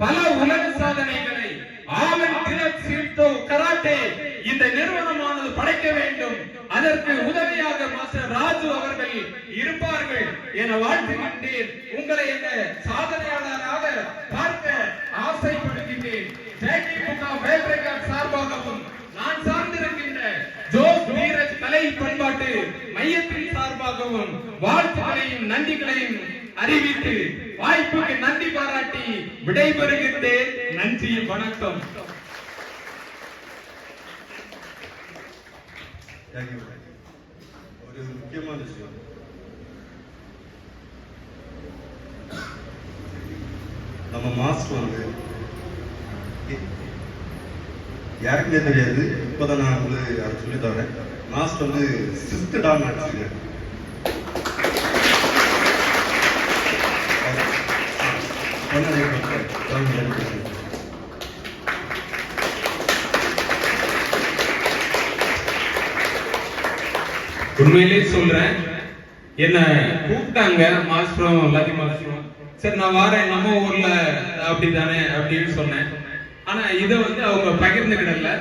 பல உலக சாதனைகளை ஆவன் திலக் சில்டோ கராட்டே இந்த நிறுவனமானது படைக்க வேண்டும். அதற்கு உதவியாக மாஸ்டர் ராஜு அவர்கள் இருப்பார்கள் என வாழ்த்துகின்றேன். உங்களை இந்த சாதனையாளராக பார்க்க ஆசைப்படுகின்றேன். சார்பாகவும் நான் சார்ந்திருக்கின்ற ஜோஸ் நீரஜ் கலை பண்பாட்டு மையத்தின் சார்பாகவும் வாழ்த்துக்களையும் நன்றிகளையும் அறிவித்து வாய்ப்புக்கு நன்றி பாராட்டி விடைபெறுகின்றேன். நன்றி, வணக்கம். ஒரு முக்கியமான விஷயம், நம்ம மாஸ்டர் வந்து யாருக்குமே தெரியாது, இப்போதான் நான் உங்களுக்கு அதை சொல்லி தரேன். மாஸ்டர் வந்து 6th டான் அடிச்சிருக்காரு. உண்மையிலே சொல்றேன், என்ன கூப்பிட்டாங்க மாஸ்டரும் லதி மாஸ்டரும். சரி நான் வாரேன், நம்ம ஊர்ல அப்படித்தானே அப்படின்னு சொன்னேன். ஆனா இதை வந்து அவங்க பகிர்ந்துக்கிடல.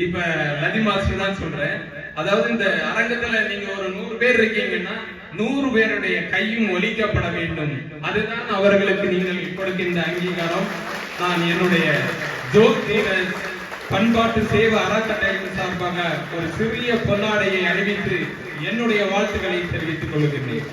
இப்ப லதி மாஸ்டர் தான் சொல்றேன். அதாவது இந்த அரங்கத்துல நீங்க ஒரு 100 பேர் இருக்கீங்கன்னா 100 பேருடைய கையும் ஒலிக்கப்பட வேண்டும். அதுதான் அவர்களுக்கு நீங்கள் கொடுக்கின்ற அங்கீகாரம். நான் என்னுடைய ஜோதிட பண்பாட்டு சேவை அறக்கட்டளையின் சார்பாக ஒரு சிறிய பொன்னாடையை அணிவித்து என்னுடைய வாழ்த்துக்களை தெரிவித்துக் கொள்கின்றேன்.